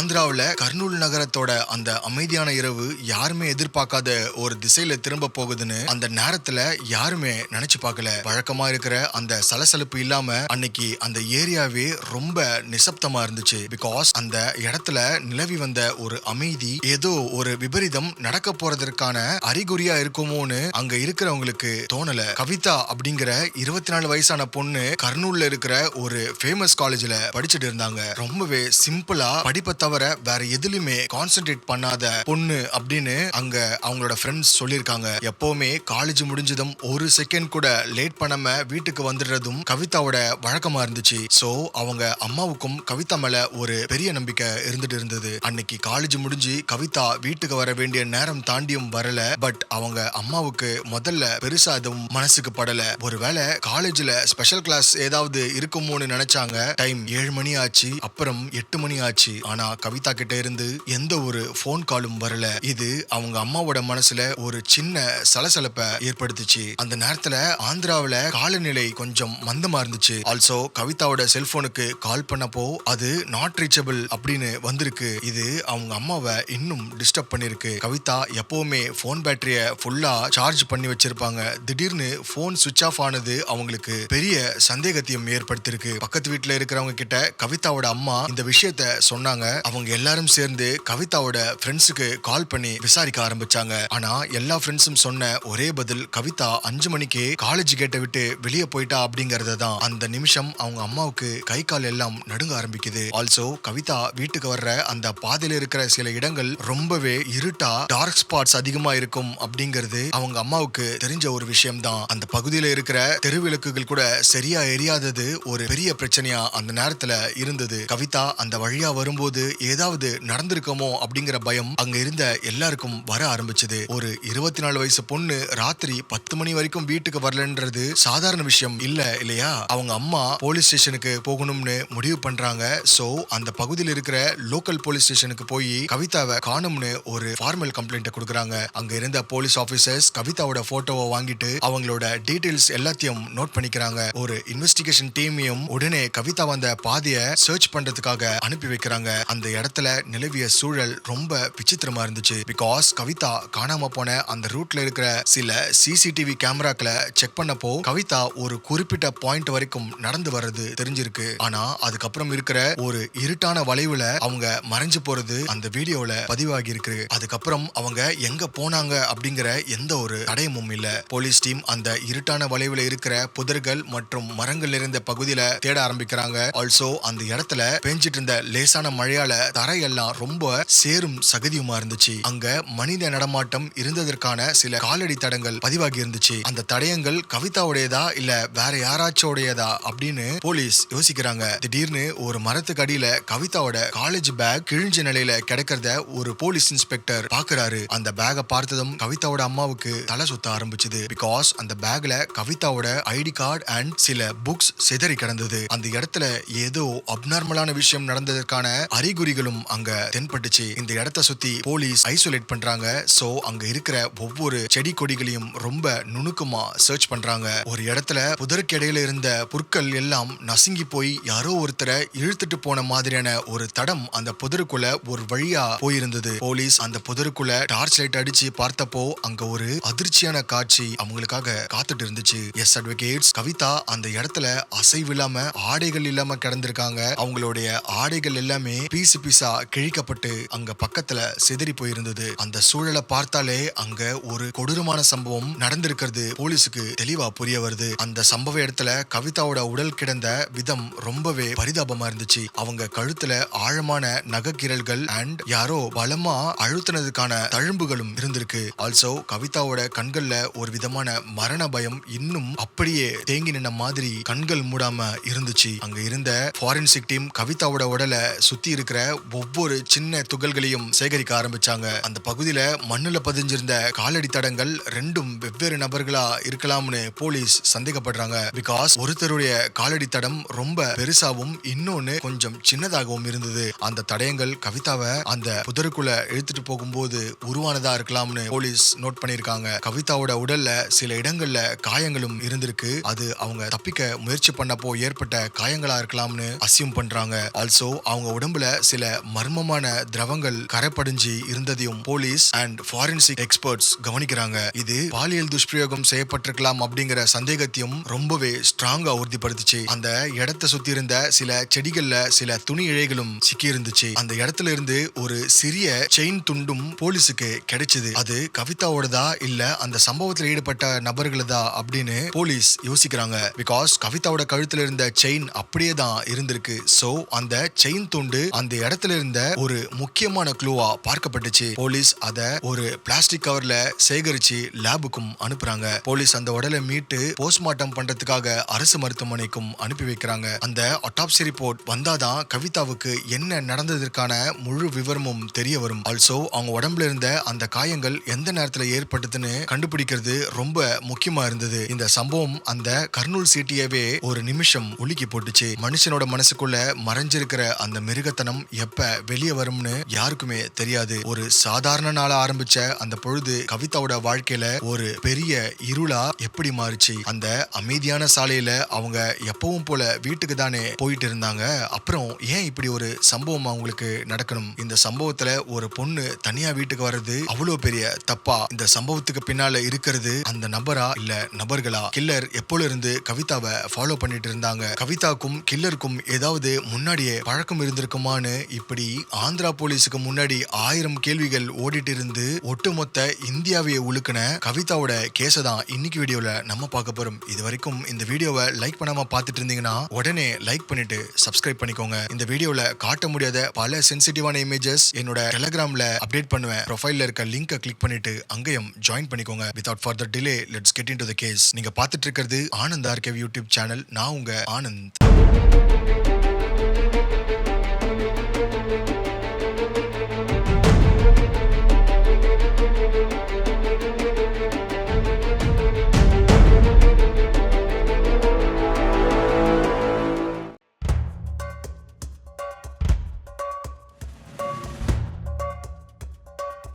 ஆந்திராவுல கர்னூல் நகரத்தோட அந்த அமைதியான இரவு யாருமே எதிர்பார்க்காத ஒரு திசையில திரும்ப போகுதுன்னு அந்த நேரத்துல யாருமே நினைச்சு பார்க்கல. வழக்கமா இருக்கிற அந்த சலசலப்பு இல்லாம அன்னைக்கு அந்த ஏரியாவே ரொம்ப நிசப்தமா இருந்துச்சு. பிகாஸ் அந்த இடத்துல நிலவி வந்த ஒரு அமைதி ஏதோ ஒரு விபரீதம் நடக்க போறதற்கான அறிகுறியா இருக்குமோன்னு அங்க இருக்கிறவங்களுக்கு தோணல. கவிதா அப்படிங்கிற 24 வயசான பொண்ணு கர்னூல்ல இருக்கிற ஒரு ஃபேமஸ் காலேஜ்ல படிச்சுட்டு இருந்தாங்க. ரொம்பவே சிம்பிளா படிப்பை தவிர வேற எதுலயுமே கான்சென்ட்ரேட் பண்ணாத பொண்ணு அப்படின்னு அங்க அவங்களோட ஃப்ரெண்ட்ஸ் சொல்லியிருக்காங்க. எப்பவுமே காலேஜ் முடிஞ்சதும் ஒரு செகண்ட் கூட லேட் பண்ணாம வீட்டுக்கு வந்துடுறதும் கவிதாவோட வழக்கமா இருந்துச்சு. சோ அவங்க அம்மாவுக்கும் கவிதா மேல ஒரு பெரிய நம்பிக்கை இருந்துட்டு இருந்தது. அன்னைக்கு காலேஜ் முடிஞ்சு கவிதா வீட்டுக்கு வர வேண்டிய நேரம் தாண்டியும் வரல. பட் அவங்க அம்மாவுக்கு முதல்ல பெருசா எதுவும் மனசுக்கு படல. ஒருவேளை காலேஜ்ல ஸ்பெஷல் கிளாஸ் ஏதாவது இருக்குமோன்னு நினைச்சாங்க. டைம் 7 மணி ஆச்சு, அப்புறம் 8 மணி ஆச்சு. ஆனா கவிதா கிட்ட இருந்து எந்த ஒரு போன் காலும் வரல. இது அவங்க அம்மாவோட மனசுல ஒரு சின்ன சலசலப்பை ஏற்படுத்துச்சு. அந்த நேரத்துல ஆந்திராவில காலநிலை கொஞ்சம் மந்தமா இருந்துச்சு. ஆல்சோ கவிதாவோட செல்போனுக்கு கால் பண்ணப்போ அது நாட் ரீச்சபிள் அப்படின்னு வந்திருக்கு. இது அவங்க அம்மாவை இன்னும் டிஸ்டர்ப் பண்ணிருக்கு. கவிதா எப்பவுமே போன் பேட்டரிய ஃபுல்லா சார்ஜ் பண்ணி வச்சிருப்பாங்க. திடீர்னு போன் சுவிட்ச் ஆஃப் ஆனது அவங்களுக்கு பெரிய சந்தேகத்தையும் ஏற்படுத்திருக்கு. பக்கத்து வீட்டுல இருக்கிறவங்க கிட்ட கவிதாவோட அம்மா இந்த விஷயத்த சொன்னாங்க. அவங்க எல்லாரும் சேர்ந்து கவிதாவோட ஃப்ரெண்ட்ஸுக்கு கால் பண்ணி விசாரிக்க ஆரம்பிச்சாங்க. ஆனா எல்லா ஃப்ரெண்ட்ஸும் சொன்ன ஒரே பதில் கவிதா 5 மணிக்கே காலேஜ் கேட்டை விட்டு வெளியே போயிட்டா அப்படிங்கறது தான். அந்த நிமிஷம் அவங்க அம்மாவுக்கு கை கால் எல்லாம் நடுங்க ஆரம்பிக்குது. ஆல்சோ கவிதா வீட்டுக்கு வர்ற அந்த பாதையில இருக்கிற சில இடங்கள் ரொம்பவே இருட்டா டார்க் ஸ்பாட்ஸ் அதிகமா இருக்கும் அப்படிங்கிறது அவங்க அம்மாவுக்கு தெரிஞ்ச ஒரு விஷயம் தான். அந்த பகுதியில இருக்கிற தெருவிளக்குகள் கூட சரியா எரியாதது ஒரு பெரிய பிரச்சனையா அந்த நேரத்துல இருந்தது. கவிதா அந்த வழியா வரும்போது ஏதாவது நடந்திருக்குமோ அப்படிங்கிற பயம் அங்க இருந்த எல்லாருக்கும் வர ஆரம்பிச்சது. ஒரு 24 வயசு பொண்ணு ராத்திரி 10 மணி வரைக்கும் வீட்டுக்கு வரலன்றது சாதாரண விஷயம் இல்லையா? அவங்க அம்மா போலீஸ் ஸ்டேஷனுக்கு போகணும்னு முடிவு பண்றாங்க. சோ அந்த பகுதியில் இருக்கிற லோக்கல் போலீஸ் ஸ்டேஷனுக்கு போய் கவிதாவை காணும்னு ஒரு ஃபார்மல் கம்ப்ளைண்ட் கொடுக்கறாங்க. அங்க இருந்த போலீஸ் ஆபீசர்ஸ் கவிதாவோட போட்டோவை வாங்கிட்டு அவங்களோட டீடைல்ஸ் எல்லாத்தையும் நோட் பண்ணிக்கிறாங்க. ஒரு இன்வெஸ்டிகேஷன் டீமையும் உடனே கவிதா வந்த பாதையை சர்ச் பண்றதுக்காக அனுப்பி வைக்கிறாங்க. அந்த இடத்துல நிலவிய சூழல் ரொம்ப விசித்திரமா இருந்துச்சு. பிகாஸ் கவிதா காணாம போன அந்த ரூட்ல இருக்கிற சில சிசிடிவி கேமராக்களை செக் பண்ணப்போ கவிதா ஒரு குறிப்பிட்ட பாயிண்ட் வரைக்கும் நடந்து வர்றது தெரிஞ்சிருக்கு. ஆனா அதுக்கப்புறம் இருக்கிற ஒரு இருட்டான வளைவுல அவங்க மறைஞ்சு போறது அந்த வீடியோல பதிவாகி இருக்கு. அதுக்கப்புறம் அவங்க எங்க போனாங்க அப்படிங்கிற எந்த ஒரு தடயமும் இல்ல. போலீஸ் டீம் அந்த இருட்டான வளைவுல இருக்கிற புதர்கள் மற்றும் மரங்கள் இருந்த பகுதியில தேட ஆரம்பிக்கிறாங்க. ஆல்சோ அந்த இடத்துல பெஞ்சிட்டு இருந்த லேசான மழையால தரையெல்லாம் ரொம்ப சேரும் சகதியுமா இருந்துச்சு. அங்க மனித நடமாட்டம் இருந்ததற்கான சில காலடி தடங்கள் பதிவாகி இருந்துச்சு. அந்த தடயங்கள் கவிதாவுடையதா இல்ல வேற யாராச்சோடையதா அப்படின்னு போலீஸ் யோசிக்கிறாங்க. திடீர்னு ஒரு மரத்துக்கு அடியில கவிதாவோட காலேஜ் பேக் கிழிஞ்ச நிலையில கிடக்கிறத ஒரு போலீஸ் இன்ஸ்பெக்டர் பாக்குறாரு. அந்த பேக்கை பார்த்ததும் கவிதாவோட அம்மாவுக்கு தலை சுத்த ஆரம்பிச்சது. பிகாஸ் அந்த பேக்ல கவிதாவோட ஐடி கார்டு அண்ட் சில புக்ஸ் சிதறி கிடந்தது. அந்த இடத்துல ஏதோ அப்நார்மலான விஷயம் நடந்ததற்கான அறிகுறிகளும் அங்க தென்பட்டுச்சு. இந்த இடத்தை சுத்தி போலீஸ் ஐசோலேட் பண்றாங்க. சோ அங்க இருக்கிற ஒவ்வொரு செடி கொடிகளையும் ரொம்ப நுணுக்கமா சர்ச் பண்றாங்க. ஒரு இடத்துல புதருக்கு இடையில இருந்த புற்கள் எல்லாம் நசுங்கி போய் யாரோ ஒருத்தரை இழுத்துட்டு போன மாதிரியான ஒரு தடம் அந்த புதருக்குள்ள ஒரு வழியா போயிருந்தது. போலீஸ் அந்த புதருக்குள்ள டார்ச் லைட் அடிச்சு பார்த்தப்போ அங்க ஒரு அதிர்ச்சியான காட்சி அவங்களுக்காக காத்துட்டு இருந்துச்சு. எஸ் அட்வொகேட்ஸ், கவிதா அந்த இடத்துல அசைவில்லாம ஆடைகள் இல்லாம கிடந்திருக்காங்க. அவங்களுடைய ஆடைகள் எல்லாமே பீசு பீசா கிழிக்கப்பட்டு அங்க பக்கத்துல சிதறி போயிருந்தது. அந்த சூழலை பார்த்தாலே அங்க ஒரு கொடூரமான சம்பவம் நடந்திருக்கிறது போலீஸுக்கு தெளிவா புரிய வருது. அந்த சம்பவ இடத்துல கவிதாவோட உடல் கிடந்த விதம் ரொம்பவே பரிதாபமா இருந்துச்சு. அவங்க கழுத்துல ஆழமான நகைக்கீறல்கள் அண்ட் யாரோ பலமா அழுத்தினதுக்கான தழும்புகளும் இருந்திருக்கு. ஆல்சோ கவிதாவோட கண்கள்ல ஒரு விதமான மரண பயம் இன்னும் அப்படியே தேங்கி நின்ன மாதிரி கண்கள் மூடாம இருந்துச்சு. அங்க இருந்த ஃபாரன்சிக் டீம் கவிதாவோட உடலை சுத்தி இருக்கிற ஒவ்வொரு சின்ன துகள்களையும் சேகரிக்க ஆரம்பிச்சாங்க. அந்த பகுதியில மண்ணுல பதிஞ்சிருந்த காலடி தடங்கள் ரெண்டும் வெவ்வேறு நபர்களா இருக்கலாம்னு போலீஸ் சந்தேகப்படுறாங்க. பிகாஸ் ஒருத்தருடைய காலடி தடம் ரொம்ப பெருசாவும் இன்னொன்னு கொஞ்சம் சின்னதாகவும் இருந்தது. அந்த தடயங்கள் கவிதாவை அந்த புதருக்குள்ள இழுத்துட்டு போகும்போது உருவானதா இருக்கலாம்னு போலீஸ் நோட் பண்ணிருக்காங்க. கவிதாவோட உடல்ல சில இடங்கள்ல காயங்களும் இருந்திருக்கு. அது அவங்க தப்பிக்க முயற்சி பண்ணப்போ ஏற்பட்ட காயங்களா இருக்கலாம்னு அசியூம் பண்றாங்க. ஆல்சோ அவங்க உடம்புல சில மர்மமான திரவங்கள் கரைப்படிஞ்சு இருந்ததையும் போலீஸ் அண்ட் ஃபாரன்சிக் எக்ஸ்பர்ட்ஸ் கவனிக்கிறாங்க. இது பாலியல் துஷ்பிரயோகம் செய்யப்பட்டிருக்கலாம் அப்படிங்கிற சந்தேகத்தையும் ரொம்பவே ஸ்ட்ராங்கா உறுதிப்படுத்துச்சு. அந்த இடத்தை சுத்தி இருந்த சில செடிகள்ல சில துணி இழைகளும் சிக்கி இருந்துச்சு. அந்த இடத்துல இருந்து ஒரு சிறிய செயின் துண்டும் போலீஸுக்கு கிடைச்சது. அது கவிதாவோடதா இல்ல அந்த சம்பவத்தில் ஈடுபட்ட நபர்களதா அப்படின்னு போலீஸ் யோசிக்கிறாங்க. பிகாஸ் கவிதாவோட கழுத்துல இருந்த செயின் அப்படியே தான் இருந்திருக்கு. சோ அந்த செயின் துண்டு அந்த இடத்துல இருந்த ஒரு முக்கியமான க்ளூவா பார்க்கப்பட்டுச்சு. போலீஸ் அத ஒரு பிளாஸ்டிக் கவர்ல சேகரிச்சு லேபுக்கும் அனுப்புறாங்க. போலீஸ் அந்த உடலை மீட்டு போஸ்ட்மார்ட்டம் பண்றதுக்காக அரசு மருத்துவமனைக்கும் அனுப்பி வைக்கிறாங்க. அந்த ஆட்டாப்சி ரிப்போர்ட் வந்தாதான் கவிதாவுக்கு என்ன நடந்ததற்கான முழு விவரமும் தெரிய வரும். ஆல்சோ அவங்க உடம்புல இருந்த அந்த காயங்கள் எந்த நேரத்துல ஏற்பட்டதுன்னு கண்டுபிடிக்கிறது ரொம்ப முக்கியமா இருந்தது. இந்த சம்பவம் அந்த கர்னூல் சிட்டியவே ஒரு நிமிஷம் உலுக்கி போட்டுச்சு. மனுஷனோட மனசுக்குள்ள மறைஞ்சிருக்கிற அந்த மிருகத்தனம் எப்ப வெளியே வரும்னு யாருக்குமே தெரியாது. ஒரு சாதாரண நாளா ஆரம்பிச்ச அந்த பொழுது கவிதாவோட வாழ்க்கையில ஒரு பெரிய இருளா எப்படி மாறுச்சு. அந்த அமைதியான சாலையில அவங்க எப்பவும் போல வீட்டுக்கு தானே போயிட்டு இருந்தாங்க. அப்புறம் ஏன் இப்படி ஒரு சம்பவம் அவங்களுக்கு நடக்கணும்? இந்த சம்பவத்துல ஒரு பொண்ணு தனியா வீட்டுக்கு வர்றது அவ்வளவு பெரிய தப்பா? இந்த சம்பவத்துக்கு பின்னால இருக்கிறது அந்த நபரா இல்ல நபர்களா? கில்லர் எப்போல இருந்து கவிதாவை ஃபாலோ பண்ணிட்டு இருந்தாங்க? கவிதாக்கும் கில்லருக்கும் ஏதாவது முன்னாடியே பழக்கம் இருந்திருக்குமான்னு இப்படி ஆந்திரா போலீஸுக்கு முன்னாடி 1000 கேள்விகள் ஓடிட்டு இருந்து ஒட்டுமொத்த இந்தியாவையே உழுக்கின கவிதாவோட கேஸை தான் இன்னைக்கு வீடியோல நம்ம பார்க்க போறோம். இது வரைக்கும் இந்த வீடியோவை லைக் பண்ணாம பார்த்துட்டு இருந்தீங்கன்னா உடனே லைக் பண்ணிட்டு சப்ஸ்கிரைப் பண்ணிக்கோங்க. இந்த வீடியோல காட்ட முடியாத பல சென்சிட்டிவான இமேஜஸ் என்னோட டெலிகிராம்ல அப்டேட் பண்ணுவேன். ப்ரொஃபைல்ல இருக்க லிங்கை கிளிக் பண்ணிட்டு அங்கேயும் ஜாயின் பண்ணிக்கோங்க. Without further delay let's get into the case. நீங்க பார்த்துட்டு இருக்கிறது ஆனந்த் ஆர்கேவ் யூடியூப் சேனல். நான் உங்க ஆனந்த்.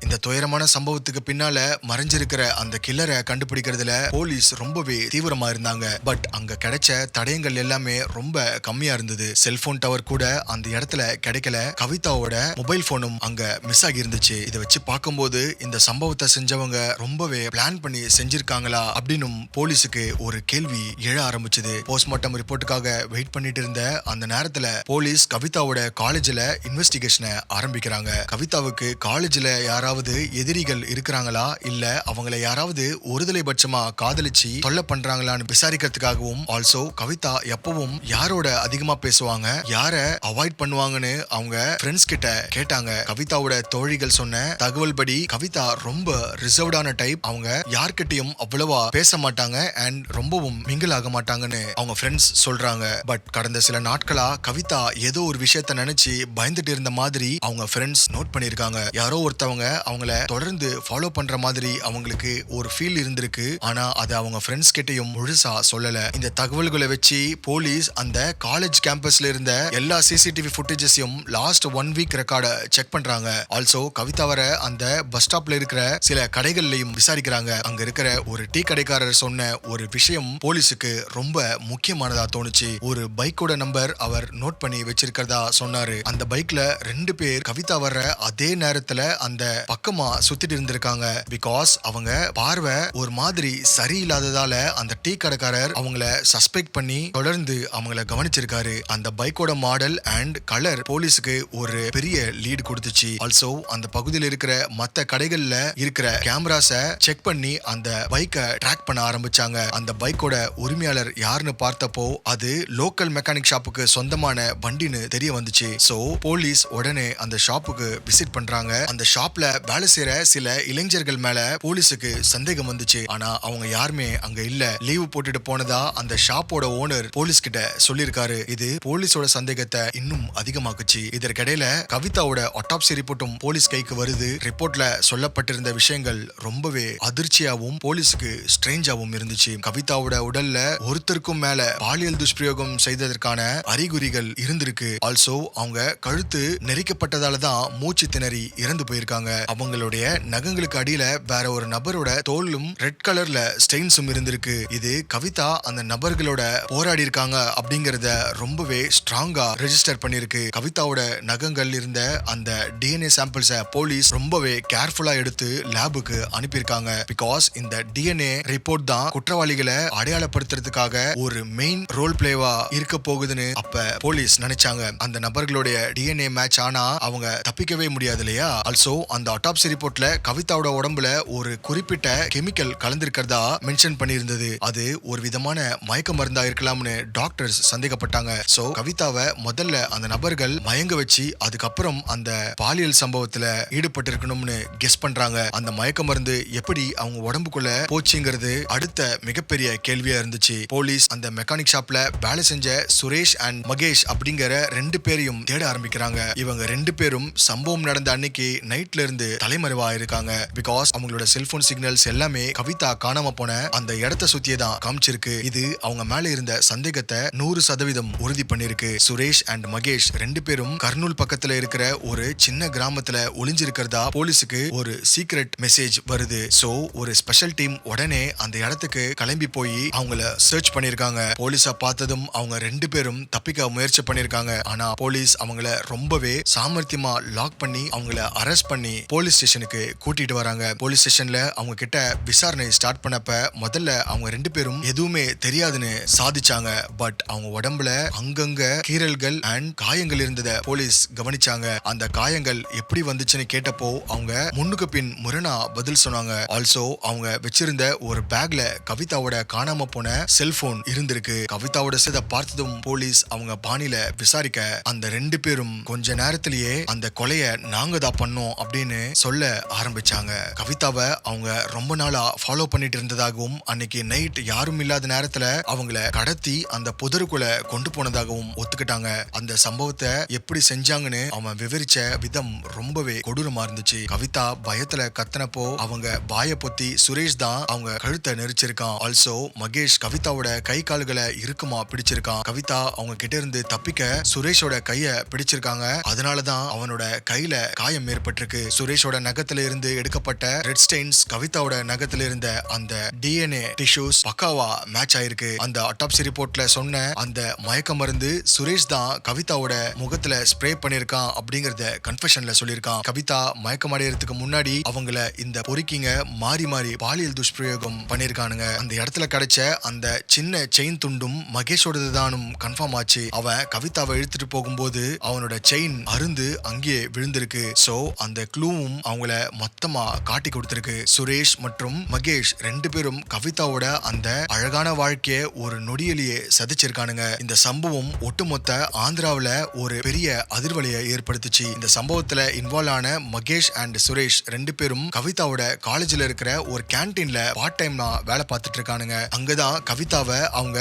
இந்த துயரமான சம்பவத்துக்கு பின்னால மறைஞ்சிருக்கிற அந்த கில்லரை கண்டுபிடிக்கிறதுல போலீஸ் ரொம்பவே தீவிரமா இருந்தாங்க. பட் அங்க கிடைச்ச தடயங்கள் எல்லாமே ரொம்ப கம்மியா இருந்தது. செல்போன் டவர் கூட அந்த இடத்துல கிடைக்கல. கவிதாவோட மொபைல் போனும் அங்க மிஸ் ஆகி இருந்துச்சு. இதை வச்சு பார்க்கும்போது இந்த சம்பவத்தை செஞ்சவங்க ரொம்பவே பிளான் பண்ணி செஞ்சிருக்காங்களா அப்படின்னு போலீஸுக்கு ஒரு கேள்வி எழ ஆரம்பிச்சது. போஸ்ட்மார்ட்டம் ரிப்போர்ட்டுக்காக வெயிட் பண்ணிட்டு இருந்த அந்த நேரத்துல போலீஸ் கவிதாவோட காலேஜ்ல இன்வெஸ்டிகேஷனை ஆரம்பிக்கிறாங்க. கவிதாவுக்கு காலேஜ்ல யாராவது எதிரிகள் இருக்கிறாங்களா இல்ல அவங்களை யாராவது ஒருதலை பட்சமா காதலிச்சு தொல்லை பண்றாங்களான்னு விசாரிக்கிறதுக்காகவும், ஆல்சோ கவிதா எப்பவும் யாரோட அதிகமா பேசுவாங்க, யார அவாய்ட் பண்ணுவாங்கன்னு அவங்க ஃப்ரெண்ட்ஸ் கிட்ட கேட்டாங்க. கவிதாவோட தோழிகள் சொன்ன தகவல் படி கவிதா ரொம்ப ரிசர்வ்டான டைப். அவங்க யார்கிட்டயும் அவ்வளவா பேச மாட்டாங்க அண்ட் ரொம்பவும் மிங்கிள் ஆக மாட்டாங்கன்னு அவங்க ஃப்ரெண்ட்ஸ் சொல்றாங்க. பட் கடந்த சில நாட்களா கவிதா ஏதோ ஒரு விஷயத்த நினைச்சு பயந்துட்டு இருந்த மாதிரி அவங்க ஃப்ரெண்ட்ஸ் நோட் பண்ணிருக்காங்க. யாரோ ஒருத்தவங்க அவங்கள தொடர்ந்து ஃபாலோ பண்ற மாதிரி அவங்களுக்கு ஒரு ஃபீல் இருந்திருக்கு. ஆனா அது அவங்க ஃப்ரெண்ட்ஸ் கிட்டயும் முழுசா சொல்லல. இந்த தகவல்களை வச்சு போலீஸ் அந்த காலேஜ் கேம்பஸ்ல இருந்த எல்லா சிசிடிவி ஃபுட்டேஜஸையும் லாஸ்ட் 1 வீக் ரெக்கார்டை செக் பண்றாங்க. ஆல்சோ கவிதா வர அந்த பஸ் ஸ்டாப்ல இருக்கிற சில கடைகள்லயும் விசாரிக்கிறாங்க. அங்க இருக்கிற ஒரு டீ கடைக்காரர் சொன்ன ஒரு விஷயம் போலீஸுக்கு ரொம்ப முக்கியமானதா தோணுச்சு. ஒரு பைக்கோட நம்பர் அவர் நோட் பண்ணி வச்சிருக்கிறதா சொன்னாரு. அந்த பைக்ல 2 பேர் கவிதா வர்ற அதே நேரத்துல அந்த பக்கமா சுத்திட்டு இருந்திருக்காங்க. பிகாஸ் அவங்க பார்வை ஒரு மாதிரி சரியில்லாததால அந்த டீ கடைக்காரர் அவங்கள சஸ்பெக்ட் பண்ணி தொடர்ந்து அவங்கள கவனிச்சிருக்காரு. அந்த பைக்கோட மாடல் அண்ட் கலர் போலீஸுக்கு ஒரு பெரிய லீட் கொடுத்துச்சு. ஆல்சோ அந்த பகுதியில் இருக்கிற மத்த கடைகள்ல இருக்கிற கேமராஸை செக் பண்ணி அந்த பைக்கை ட்ராக் பண்ண ஆரம்பிச்சாங்க. அந்த பைக்கோட உரிமையாளர் யாருன்னு பார்த்தப்போ அது லோக்கல் மெக்கானிக் ஷாப்புக்கு சொந்தமான வண்டின்னு தெரிய வந்துச்சு. சோ போலீஸ் உடனே அந்த ஷாப்புக்கு விசிட் பண்றாங்க. அந்த ஷாப்ல வேலை செய்யற சில இளைஞர்கள் மேல போலீஸுக்கு சந்தேகம் வந்துச்சு. ஆனா அவங்க யாருமே அங்க இல்ல. லீவு போட்டுட்டு போனதா அந்த ஷாப்போட ஓனர் போலீஸ் கிட்ட சொல்லிருக்காரு. இது போலீஸோட சந்தேகத்தை இன்னும் அதிகமாக்குச்சு. இதற்கிடையில கவிதாவோட ஆட்டாப்சி ரிப்போர்ட்டும் போலீஸ் கைக்கு வருது. ரிப்போர்ட்ல சொல்லப்பட்டிருந்த விஷயங்கள் ரொம்பவே அதிர்ச்சியாவும் போலீஸுக்கு ஸ்ட்ரேஞ்சாவும் இருந்துச்சு. கவிதாவோட உடல்ல ஒருத்தருக்கும் மேல பாலியல் துஷ்பிரயோகம் செய்ததற்கான அறிகுறிகள் இருந்திருக்கு. ஆல்சோ அவங்க கழுத்து நெரிக்கப்பட்டதால தான் மூச்சு திணறி இறந்து போயிருக்காங்க. அவங்களுடைய அவங்களுடைய நகங்களுக்கு அடியில வேற ஒரு நபரோட தோலும் ரெட் கலர்ல ஸ்டெயின்ஸும் இருந்திருக்கு. இது கவிதா அந்த நபர்களோட போராடி இருக்காங்க அப்படிங்கறத ரொம்பவே ஸ்ட்ராங்கா ரெஜிஸ்டர் பண்ணிருக்கு. கவிதாவோட நகங்கள் இருந்த அந்த டிஎன்ஏ சாம்பிள்ஸ போலீஸ் ரொம்பவே கேர்ஃபுல்லா எடுத்து லேபுக்கு அனுப்பியிருக்காங்க. பிகாஸ் இந்த டிஎன்ஏ ரிப்போர்ட் தான் குற்றவாளிகளை அடையாளப்படுத்துறதுக்காக ஒரு மெயின் ரோல் பிளேவா இருக்க போகுதுன்னு அப்ப போலீஸ் நினைச்சாங்க. அந்த நபர்களுடைய டிஎன்ஏ மேட்ச் ஆனா அவங்க தப்பிக்கவே முடியாது இல்லையா? ஆல்சோ அந்த அட்டாப்சி ரிப்போர்ட்ல கவிதாவோட உடம்புல ஒரு குறிப்பிட்ட கெமிக்கல் கலந்திருக்கிறதா மென்ஷன் பண்ணியிருந்தது. அது ஒரு விதமான மயக்க மருந்தா இருக்கலாம்னு டாக்டர்ஸ் சந்தேகப்பட்டாங்க. சோ கவிதாவை முதல்ல அந்த நபர்கள் மயங்க வச்சு அதுக்கப்புறம் அந்த பாலியல் சம்பவத்துல ஈடுபட்டு இருக்கணும்னு கெஸ் பண்றாங்க. அந்த மயக்க மருந்து எப்படி அவங்க உடம்புக்குள்ள போச்சுங்கிறது அடுத்த மிகப்பெரிய கேள்வியா இருந்துச்சு. போலீஸ் அந்த மெக்கானிக் ஷாப்ல வேலை செஞ்ச சுரேஷ் அண்ட் மகேஷ் அப்படிங்கிற 2 பேரையும் தேட ஆரம்பிக்கிறாங்க. இவங்க 2 பேரும் சம்பவம் நடந்த அன்னைக்கு நைட்ல இருந்து தலைமறைவா இருக்காங்க. பிகாஸ் அவங்களோட செல்போன் சிக்னல்ஸ் எல்லாமே கவிதா காணாம போன அந்த இடத்தை சுத்தியே தான் காமிச்சிருக்கு. இது அவங்க மேல இருந்த சந்தேகத்தை 100% உறுதி பண்ணிருக்கு. சுரேஷ் அண்ட் மகேஷ் 2 பேரும் கர்னூல் பக்கத்துல இருக்கிற ஒரு சின்ன கிராமத்துல ஒளிஞ்சிருக்கிறதா போலீஸுக்கு ஒரு சீக்ரெட் மெசேஜ் வருது. சோ ஒரு ஸ்பெஷல் டீம் உடனே அந்த இடத்துக்கு கிளம்பி போய் அவங்கள சர்ச் பண்ணிருக்காங்க. போலீஸா பார்த்ததும் அவங்க 2 பேரும் தப்பிக்க முயற்சி பண்ணிருக்காங்க. ஆனா போலீஸ் அவங்கள ரொம்பவே சாமர்த்தியமா லாக் பண்ணி அவங்கள அரெஸ்ட் பண்ணி போலீஸ் ஸ்டேஷனுக்கு கூட்டிட்டு வராங்க. போலீஸ் ஸ்டேஷன்ல அவங்க கிட்ட விசாரணை ஸ்டார்ட் பண்ணப்ப முதல்ல அவங்க 2 பேரும் எதுவுமே தெரியாதுன்னு சாதிச்சாங்க. பட் அவங்க உடம்புல அங்கங்க கீறல்கள் அண்ட் காயங்கள் இருந்தத போலீஸ் கவனிச்சாங்க. அந்த காயங்கள் எப்படி வந்துச்சுன்னு கேட்டப்போ அவங்க முன்னுக்கு பின் முரணா பதில் சொன்னாங்க. ஆல்சோ அவங்க வச்சிருந்த ஒரு பேக்ல கவிதாவோட காணாம போன செல்போன் இருந்திருக்கு. கவிதாவோட சேத பார்த்ததும் போலீஸ் அவங்க பாணியில விசாரிக்க அந்த 2 பேரும் கொஞ்ச நேரத்திலேயே அந்த கொலைய நாங்க தான் பண்ணோம் அப்படின்னு சொல்ல ஆரம்பிச்சாங்க. கவிதாவை அவங்க ரொம்ப நாளா ஃபாலோ பண்ணிட்டு இருந்ததாகவும் அன்னைக்கு நைட் யாரும் இல்லாத நேரத்துல அவங்கள கடத்தி அந்த புதருக்குள்ள கொண்டு போனதாகவும் ஒத்துக்கிட்டாங்க. அந்த சம்பவத்தை எப்படி செஞ்சாங்கன்னு அவன் விவரிச்ச விதம் ரொம்பவே கொடூரமா இருந்துச்சு. கவிதா பயத்துல கத்தனப்போ அவங்க பாய பொத்தி சுரேஷ் தான் அவங்க கழுத்தை நெரிச்சிருக்கான். ஆல்சோ மகேஷ் கவிதாவோட கை கால்களை இறுக்கமா பிடிச்சிருக்கான். கவிதா அவங்க கிட்ட இருந்து தப்பிக்க சுரேஷோட கைய பிடிச்சிருக்காங்க. அதனாலதான் அவனோட கையில காயம் ஏற்பட்டிருக்கு. சுரேஷோட நகத்துல இருந்து எடுக்கப்பட்ட ரெட் ஸ்டெயின்ஸ் கவிதாவோட நகத்துல இருந்த அந்த டிஎன்ஏ டிஷ்யூஸ் பக்காவா மேட்ச் ஆயிருக்கு. அந்த அட்டாப்சி ரிப்போர்ட்ல சொன்ன அந்த மயக்க மருந்து சுரேஷ் தான் கவிதாவோட முகத்துல ஸ்ப்ரே பண்ணிருக்கான் அப்படிங்கறத கன்ஃபெஷன்ல சொல்லியிருக்கான். கவிதா மயக்கம் அடையறதுக்கு முன்னாடி அவங்கள இந்த பொறுக்கிங்க மாறி மாறி பாலியல் துஷ்பிரயோகம் பண்ணிருக்கானுங்க. அந்த இடத்துல கிடைச்ச அந்த சின்ன செயின் துண்டும் மகேஷோடது தானும் கன்ஃபார்ம் ஆச்சு. அவன் கவிதாவை இழுத்துட்டு போகும்போது அவனோட செயின் அருந்து அங்கேயே விழுந்திருக்கு. சோ அந்த க்ளூவும் அவங்கள மொத்தமா காட்டி கொடுத்திருக்கு. சுரேஷ் மற்றும் மகேஷ் 2 பேரும் கவிதாவோட அந்த அழகான வாழ்க்கைய ஒரு நொடியிலேயே சதிச்சிருக்கானுங்க. இந்த சம்பவம் ஒட்டுமொத்த ஆந்திராவில ஒரு பெரிய அதிர்வலையை ஏற்படுத்துச்சு. இந்த சம்பவத்துல இன்வால்வ் ஆன மகேஷ் அண்ட் சுரேஷ் 2 பேரும் கவிதாவோட காலேஜ்ல இருக்கிற ஒரு கேன்டீன்ல பார்ட் டைம்ல வேலை பார்த்துட்டு இருக்கானுங்க. அங்கதான் கவிதாவை அவங்க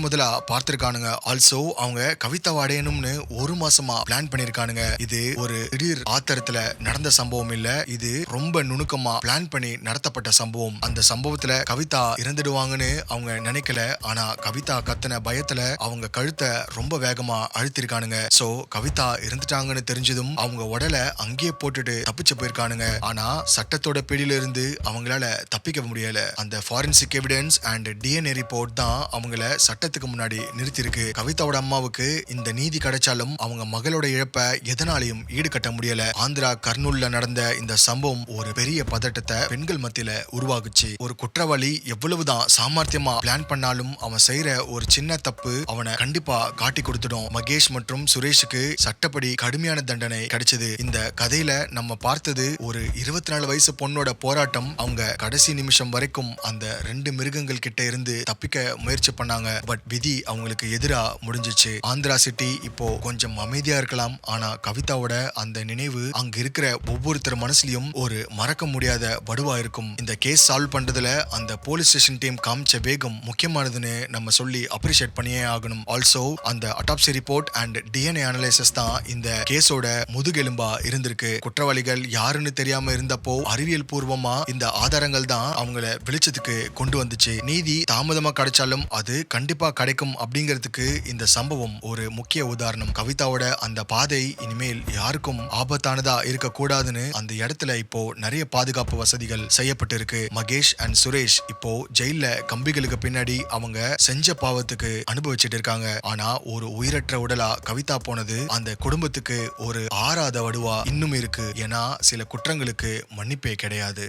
முதலா பார்த்திருக்கானுங்க. ஆல்சோ அவங்க கவிதாவை அடையணும்னு 1 மாசமா பிளான் பண்ணிருக்கானுங்க. இது ஒரு திடீர் ஆத்திரத்துல நடந்த சம்பவம் இல்ல. இது ரொம்ப நுணுக்கமா பிளான் பண்ணி நடத்தப்பட்ட சம்பவம். அந்த சம்பவத்துல கவிதா இறந்துடுவாங்கன்னு அவங்க நினைக்கல. ஆனா கவிதா கத்தன பயத்துல அவங்க கழுத்தை ரொம்ப வேகமா அழுத்திருக்கானுங்க. சோ கவிதா இறந்துட்டாங்கன்னு தெரிஞ்சதும் அவங்க உடலை அங்கேயே போட்டுட்டு தப்பிச்சு போயிருக்கானுங்க. ஆனா சட்டத்தோட பிடியில இருந்து அவங்களால தப்பிக்க முடியல. அந்த forensic evidence and DNA report தான் அவங்கள சட்டத்துக்கு முன்னாடி நிறுத்திருக்கு. கவிதாவோட அம்மாவுக்கு இந்த நீதி கிடைச்சாலும் அவங்க மகளோட இழப்பை எதனாலையும் ஈடுகட்ட முடியல. ஆந்திரா கர்னூல்ல நடந்த இந்த சம்பவம் ஒரு பெரிய பதட்டத்தை பெண்கள் மத்தியில உருவாகுச்சு. ஒரு குற்றவாளி எவ்வளவுதான் சாமர்த்தியமா பிளான் பண்ணாலும் அவன் செய்யற ஒரு சின்ன தப்பு அவனை கண்டிப்பா காட்டி கொடுத்துடும். மகேஷ் மற்றும் சுரேஷுக்கு சட்டப்படி கடுமையான தண்டனை கிடைச்சது. இந்த கதையில நம்ம பார்த்தது ஒரு 24 வயசு பொண்ணோட போராட்டம். அவங்க கடைசி நிமிஷம் வரைக்கும் அந்த 2 மிருகங்கள் கிட்ட இருந்து தப்பிக்க முயற்சி பண்ணாங்க. பட் விதி அவங்களுக்கு எதிரா முடிஞ்சிச்சு. ஆந்திரா சிட்டி இப்போ கொஞ்சம் அமைதியா இருக்கலாம். ஆனா கவிதாவோட அந்த நினைவு அங்க இருக்கிற ஒவ்வொருத்தர் மனசுலயும் ஒரு மறக்க முடியாத வடுவா இருக்கும். இந்த கேஸ் சால்வ் பண்றதுல அந்த போலீஸ் ஸ்டேஷன் டீம் காமிச்ச வேகம் முக்கியமானதுன்னு நம்ம சொல்லி அப்ரிஷியேட் பண்ணியே ஆகணும். ஆல்சோ அந்த autopsy report and DNA analysis தான் இந்த கேஸோட முதுகெலும்பா இருந்திருக்கு. குற்றவாளிகள் யாருன்னு தெரியாம இருந்தப்போ அறிவியல் பூர்வமா இந்த ஆதாரங்கள் தான் அவங்கள வெளிச்சத்துக்கு கொண்டு வந்துச்சு. நீதி தாமதமா கிடைச்சாலும் அது கண்டிப்பா கிடைக்கும் அப்படிங்கிறதுக்கு இந்த சம்பவம் ஒரு முக்கிய உதாரணம். கவிதாவோட அந்த பாதை இனிமேல் யாருக்கும் ஆபத்தானதா இருக்க கூடாதுன்னு அந்த இடத்துல இடத்துல இப்போ நிறைய பாதுகாப்பு வசதிகள் செய்யப்பட்டு இருக்கு. மகேஷ் அண்ட் சுரேஷ் இப்போ ஜெயில கம்பிகளுக்கு பின்னாடி அவங்க செஞ்ச பாவத்துக்கு அனுபவிச்சுட்டு இருக்காங்க. ஆனா ஒரு உயிரற்ற உடலா கவிதா போனது அந்த குடும்பத்துக்கு ஒரு ஆறாத வடுவா இன்னும் இருக்கு. ஏன்னா சில குற்றங்களுக்கு மன்னிப்பே கிடையாது.